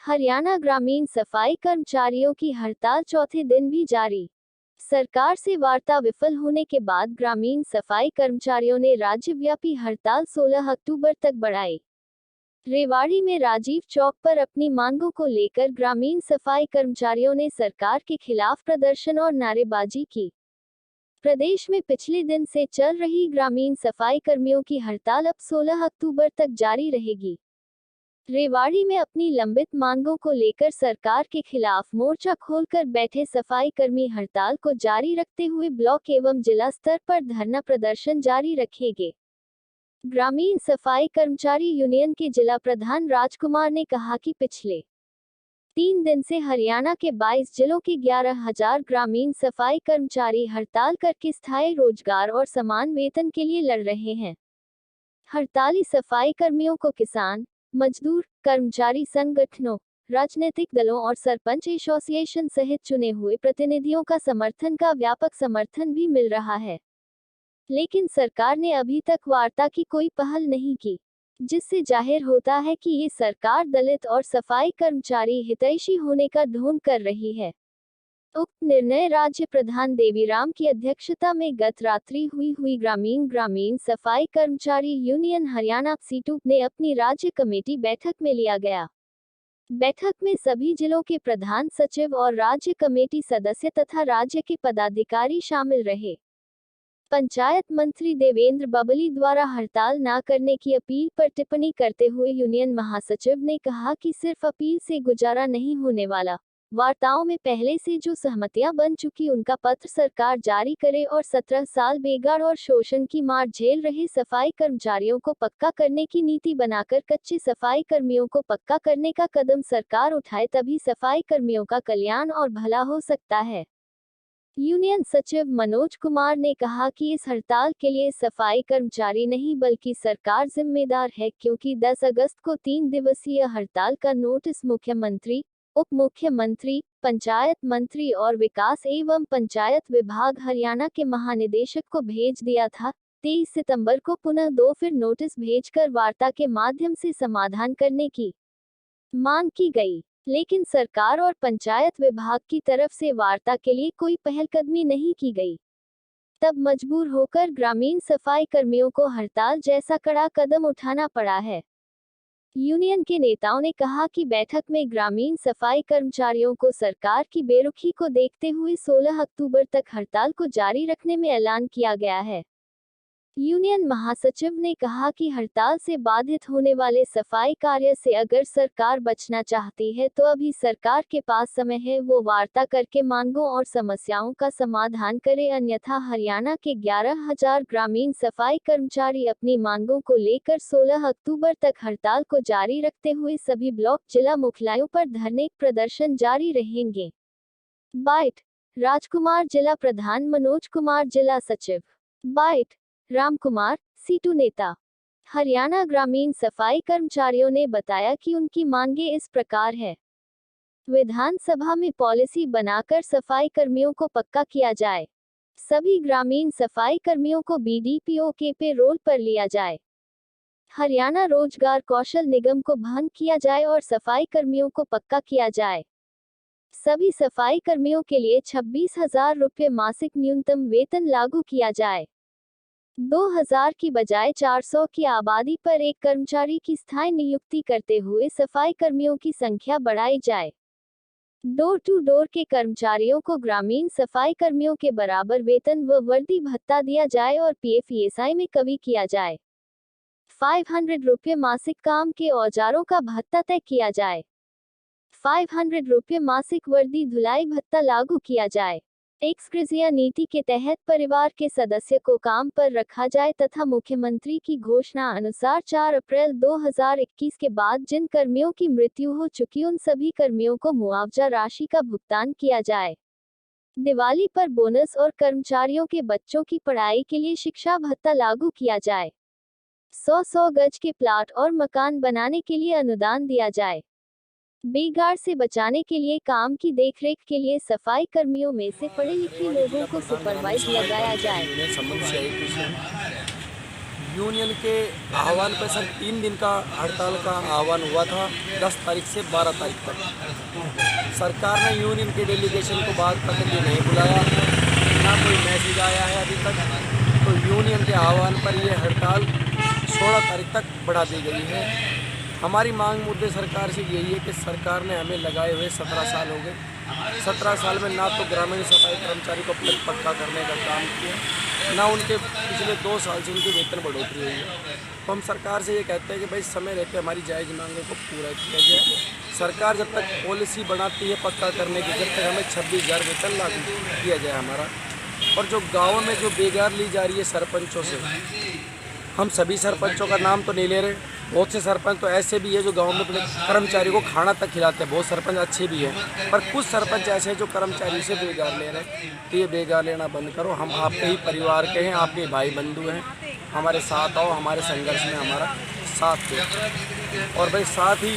हरियाणा ग्रामीण सफाई कर्मचारियों की हड़ताल चौथे दिन भी जारी। सरकार से वार्ता विफल होने के बाद ग्रामीण सफाई कर्मचारियों ने राज्यव्यापी हड़ताल 16 अक्टूबर तक बढ़ाई। रेवाड़ी में राजीव चौक पर अपनी मांगों को लेकर ग्रामीण सफाई कर्मचारियों ने सरकार के खिलाफ प्रदर्शन और नारेबाजी की। प्रदेश में पिछले दिन से चल रही ग्रामीण सफाई कर्मियों की हड़ताल अब 16 अक्टूबर तक जारी रहेगी। रेवाड़ी में अपनी लंबित मांगों को लेकर सरकार के खिलाफ मोर्चा खोलकर बैठे सफाई कर्मी हड़ताल को जारी रखते हुए ब्लॉक एवं जिला स्तर पर धरना प्रदर्शन जारी रखेंगे। ग्रामीण सफाई कर्मचारी यूनियन के जिला प्रधान राजकुमार ने कहा कि पिछले 3 दिन से हरियाणा के 22 जिलों के 11,000 ग्रामीण सफाई कर्मचारी हड़ताल करके स्थायी रोजगार और समान वेतन के लिए लड़ रहे हैं। हड़ताली सफाई कर्मियों को किसान, मजदूर, कर्मचारी संगठनों, राजनीतिक दलों और सरपंच एसोसिएशन सहित चुने हुए प्रतिनिधियों का व्यापक समर्थन भी मिल रहा है। लेकिन सरकार ने अभी तक वार्ता की कोई पहल नहीं की, जिससे जाहिर होता है कि ये सरकार दलित और सफाई कर्मचारी हितैषी होने का ढोंग कर रही है। उक्त निर्णय राज्य प्रधान देवीराम की अध्यक्षता में गत रात्रि हुई ग्रामीण सफाई कर्मचारी यूनियन हरियाणा सीटू ने अपनी राज्य कमेटी बैठक में लिया गया। बैठक में सभी जिलों के प्रधान सचिव और राज्य कमेटी सदस्य तथा राज्य के पदाधिकारी शामिल रहे। पंचायत मंत्री देवेंद्र बबली द्वारा हड़ताल न करने की अपील पर टिप्पणी करते हुए यूनियन महासचिव ने कहा कि सिर्फ अपील से गुजारा नहीं होने वाला। वार्ताओं में पहले से जो सहमतियां बन चुकी उनका पत्र सरकार जारी करे और 17 साल बेगार और शोषण की मार झेल रहे सफाई कर्मचारियों को पक्का करने की नीति बनाकर कच्चे सफाई कर्मियों को पक्का करने का कदम सरकार उठाए, तभी सफाई कर्मियों का कल्याण और भला हो सकता है। यूनियन सचिव मनोज कुमार ने कहा कि इस हड़ताल के लिए सफाई कर्मचारी नहीं बल्कि सरकार जिम्मेदार है, क्योंकि 10 अगस्त को 3 दिवसीय हड़ताल का नोटिस मुख्यमंत्री, उप मुख्यमंत्री, पंचायत मंत्री और विकास एवं पंचायत विभाग हरियाणा के महानिदेशक को भेज दिया था। 23 सितंबर को पुनः 2 फिर नोटिस भेजकर वार्ता के माध्यम से समाधान करने की मांग की गई, लेकिन सरकार और पंचायत विभाग की तरफ से वार्ता के लिए कोई पहलकदमी नहीं की गई। तब मजबूर होकर ग्रामीण सफाई कर्मियों को हड़ताल जैसा कड़ा कदम उठाना पड़ा है। यूनियन के नेताओं ने कहा कि बैठक में ग्रामीण सफाई कर्मचारियों को सरकार की बेरुखी को देखते हुए 16 अक्टूबर तक हड़ताल को जारी रखने में ऐलान किया गया है। यूनियन महासचिव ने कहा कि हड़ताल से बाधित होने वाले सफाई कार्य से अगर सरकार बचना चाहती है तो अभी सरकार के पास समय है, वो वार्ता करके मांगों और समस्याओं का समाधान करे, अन्यथा हरियाणा के 11,000 ग्रामीण सफाई कर्मचारी अपनी मांगों को लेकर 16 अक्टूबर तक हड़ताल को जारी रखते हुए सभी ब्लॉक जिला मुख्यालयों पर धरने प्रदर्शन जारी रहेंगे। बाइट राजकुमार, जिला प्रधान मनोज कुमार, जिला सचिव। बाइट रामकुमार, सीटू नेता। हरियाणा ग्रामीण सफाई कर्मचारियों ने बताया कि उनकी मांगे इस प्रकार है। विधानसभा में पॉलिसी बनाकर सफाई कर्मियों को पक्का किया जाए। सभी ग्रामीण सफाई कर्मियों को बीडीपीओ के पेरोल पर लिया जाए। हरियाणा रोजगार कौशल निगम को भंग किया जाए और सफाई कर्मियों को पक्का किया जाए। सभी सफाई कर्मियों के लिए 26,000 रुपये मासिक न्यूनतम वेतन लागू किया जाए। 2000 की बजाय 400 की आबादी पर एक कर्मचारी की स्थायी नियुक्ति करते हुए सफाई कर्मियों की संख्या बढ़ाई जाए। डोर टू डोर के कर्मचारियों को ग्रामीण सफाई कर्मियों के बराबर वेतन व वर्दी भत्ता दिया जाए और पीएफईएसआई में कमी किया जाए। 500 रुपये मासिक काम के औजारों का भत्ता तय किया जाए। 500 रुपये मासिक वर्दी धुलाई भत्ता लागू किया जाए। एक्स ग्रेजिया नीति के तहत परिवार के सदस्य को काम पर रखा जाए तथा मुख्यमंत्री की घोषणा अनुसार 4 अप्रैल 2021 के बाद जिन कर्मियों की मृत्यु हो चुकी उन सभी कर्मियों को मुआवजा राशि का भुगतान किया जाए। दिवाली पर बोनस और कर्मचारियों के बच्चों की पढ़ाई के लिए शिक्षा भत्ता लागू किया जाए। 100 गज के प्लाट और मकान बनाने के लिए अनुदान दिया जाए। बेगार से बचाने के लिए काम की देखरेख के लिए सफाई कर्मियों में से पढ़े लिखे लोगों को सुपरवाइज लगाया जाए। यूनियन के आह्वान पर सर 3 दिन का हड़ताल का आह्वान हुआ था, 10 तारीख से 12 तारीख तक। सरकार ने यूनियन के डेलीगेशन को बाद तक लिए नहीं बुलाया, ना कोई मैसेज आया है अभी तक। तो यूनियन के आह्वान पर ये हड़ताल 16 तारीख तक बढ़ा दी गई है। हमारी मांग मुद्दे सरकार से यही है कि सरकार ने हमें लगाए हुए 17 साल हो गए। 17 साल में ना तो ग्रामीण सफाई कर्मचारी को पक्का करने का काम किया, ना उनके पिछले 2 साल से उनके वेतन बढ़ोतरी हुई है। तो हम सरकार से ये कहते हैं कि भाई समय रहते हमारी जायज़ मांगों को पूरा किया जाए। सरकार जब तक पॉलिसी बनाती है पक्का करने की, जब तक हमें 26,000 वेतन लागू किया जाए हमारा। और जो गाँव में जो बेगार ली जा रही है सरपंचों से, हम सभी सरपंचों का नाम तो नहीं ले रहे, बहुत से सरपंच तो ऐसे भी है जो गांव में अपने कर्मचारी को खाना तक खिलाते हैं। बहुत सरपंच अच्छे भी हैं, पर कुछ सरपंच ऐसे हैं जो कर्मचारी से बेगार ले रहे हैं। तो ये बेगार लेना बंद करो। हम आपके ही परिवार के हैं, आपके भाई बंधु हैं, हमारे साथ आओ, हमारे संघर्ष में हमारा साथ दो। और भाई साथ ही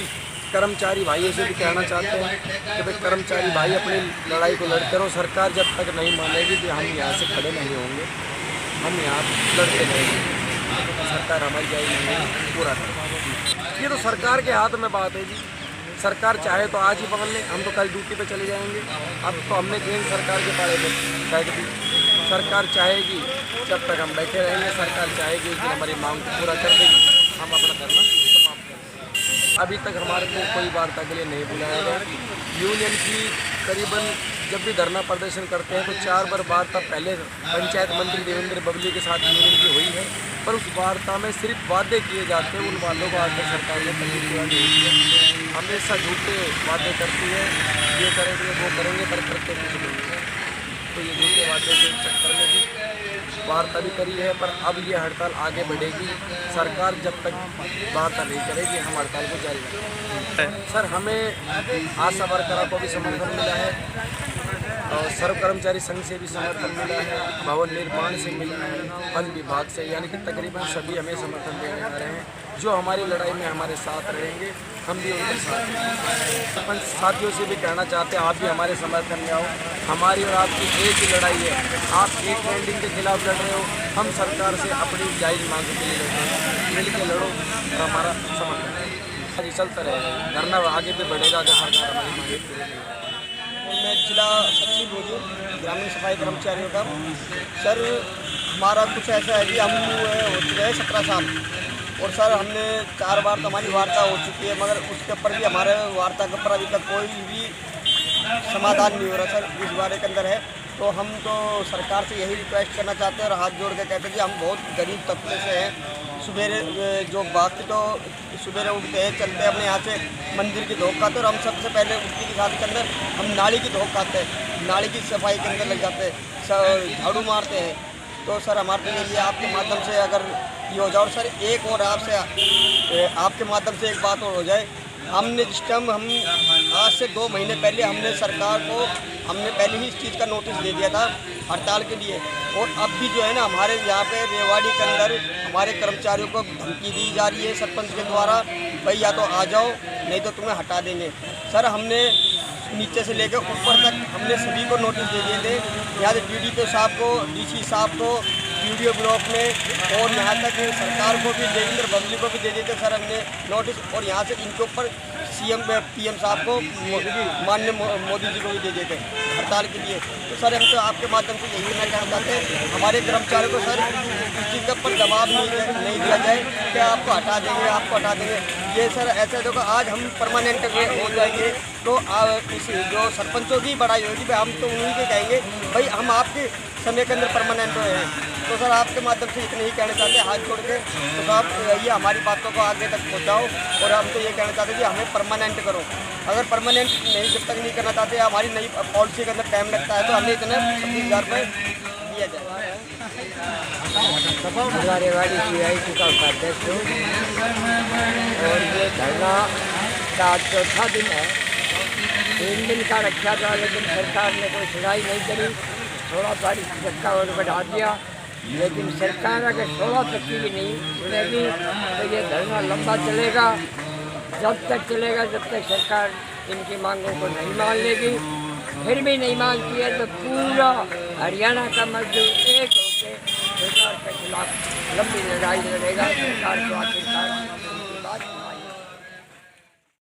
कर्मचारी भाइयों से भी कहना चाहते हैं कि भाई कर्मचारी भाई अपनी लड़ाई को लड़ते रहो। सरकार जब तक नहीं मानेगी कि हम यहाँ से खड़े नहीं होंगे, हम यहाँ लड़ते रहेंगे। सरकार हमारी जाएगी पूरा करें। ये तो सरकार के हाथ में बात है जी। सरकार चाहे तो आज ही पकड़ ले, हम तो कल ड्यूटी पे चले जाएंगे। अब तो हमने केंद्र सरकार के पाले में बैठ दी। सरकार चाहेगी जब तक हम बैठे रहेंगे, सरकार चाहेगी कि हमारी मांग को पूरा कर देगी, हम अपना धरना समाप्त करेंगे। अभी तक हमारे को कोई वार्ता के लिए नहीं बुलाया गया। यूनियन की करीबन जब भी धरना प्रदर्शन करते हैं तो 4 बार वार्ता पहले पंचायत मंत्री देवेंद्र बबली के साथ यूनियन की हुई है, पर उस वार्ता में सिर्फ वादे किए जाते हैं। उन वादों को आकर सरकार ने कभी पूरा नहीं किया। हमेशा झूठे वादे करती है, ये करेंगे वो करेंगे, पर करते कुछ नहीं है। तो ये झूठे वादे के चक्कर में भी वार्ता भी करी है, पर अब ये हड़ताल आगे बढ़ेगी। सरकार जब तक वार्ता नहीं करेगी हम हड़ताल को जारी रखेंगे। सर हमें आशा वर्करों को भी समर्थन मिला है और सर्व कर्मचारी संघ से भी समर्थन मिला है, भवन निर्माण से मिला है, वन विभाग से, यानी कि तकरीबन सभी हमें समर्थन देने आ रहे हैं। जो हमारी लड़ाई में हमारे साथ रहेंगे, हम भी उनके साथ। अपन साथियों से भी कहना चाहते हैं आप भी हमारे समर्थन में आओ। हमारी और आपकी एक ही लड़ाई है। आप एक ट्रेंडिंग के खिलाफ लड़ रहे हो, हम सरकार से अपनी जायज़ मांग के लिए लड़ रहे हैं। मिल के लड़ो और हमारा समर्थन आगे चलता रहेगा। धरना आगे भी बढ़ेगा अगर सरकार हमारी मांगे पूरी नहीं। मैं जिला सचिव हूँ ग्रामीण सफाई कर्मचारियों का। सर हमारा कुछ ऐसा है कि हम हो चुके हैं 17 साल, और सर हमने 4 बार तो हमारी वार्ता हो चुकी है, मगर उसके ऊपर भी हमारे वार्ता के ऊपर अभी तक कोई भी समाधान नहीं हो रहा। सर इस बारे के अंदर है तो हम तो सरकार से यही रिक्वेस्ट करना चाहते हैं और हाथ जोड़ के कहते हैं कि हम बहुत गरीब तबके से हैं। सुबेरे जो बाकी तो सुबेरे उठते हैं, चलते हैं अपने यहाँ से मंदिर की धोख खाते हैं, और हम सबसे पहले उठने की साथ के अंदर हम नाली की धोख खाते हैं, नाली की सफाई के अंदर लग जाते हैं, झाड़ू मारते हैं। तो सर हमारे लिए आपके माध्यम से अगर ये हो जाए, और सर एक और आपके माध्यम से एक बात और हो जाए। हमने जिस टाइम हम आज से 2 महीने पहले हमने सरकार को हमने पहले ही इस चीज़ का नोटिस दे दिया था हड़ताल के लिए, और अब भी जो है ना हमारे यहाँ पे रेवाड़ी के अंदर हमारे कर्मचारियों को धमकी दी जा रही है सरपंच के द्वारा, भाई या तो आ जाओ नहीं तो तुम्हें हटा देंगे। सर हमने नीचे से लेकर ऊपर तक हमने सभी को नोटिस दे दिए थे, यहाँ से DDPO साहब को, DC साहब को, वीडियो ब्लॉक में, और यहाँ तक सरकार को भी, देवेंद्र बबली को भी दे देते सर हमने नोटिस, और यहाँ से इनके ऊपर PM साहब को, माननीय मोदी जी को भी दे देते हड़ताल के लिए। तो सर हम तो आपके माध्यम से यही कहना चाहते हैं हमारे कर्मचारियों को सर इस चीज़ के ऊपर दबाव नहीं दिया जाए कि आपको हटा देंगे, आपको हटा देंगे। ये सर ऐसे देखो आज हम परमानेंट हो जाएंगे तो इस जो सरपंचों की बढ़ाई होगी भाई, हम तो उन्हीं के कहेंगे भाई हम आपके समय के अंदर परमानेंट हुए हैं। तो सर आपके माध्यम से इतने ही कहना चाहते हैं हाथ जोड़ के, तो आप ये हमारी बातों को आगे तक पहुंचाओ, और हम तो ये कहना चाहते हैं कि हमें परमानेंट करो। अगर परमानेंट नहीं जब तक नहीं करना चाहते, हमारी नई पॉलिसी के अंदर टाइम लगता है, तो हमें इतने 26,000 रुपये दिया जाए। रेवाड़ी CIT का उपाध्यक्ष हूँ, और ये धरना का 4था दिन है। 3 दिन का रखा था, लेकिन सरकार ने कोई सुनाई नहीं करी। 16 तारीख तक का और बढ़ा दिया, लेकिन सरकार अगर 16 तक की भी नहीं सुनेगी तो ये धरना लंबा चलेगा। जब तक चलेगा जब तक सरकार इनकी मांगों को नहीं मान लेगी। फिर भी नहीं मानती है तो पूरा हरियाणा का मजदूर एक होकर सरकार खिलाफ लंबी लड़ाई लड़ेगा। सरकार को आखिरकार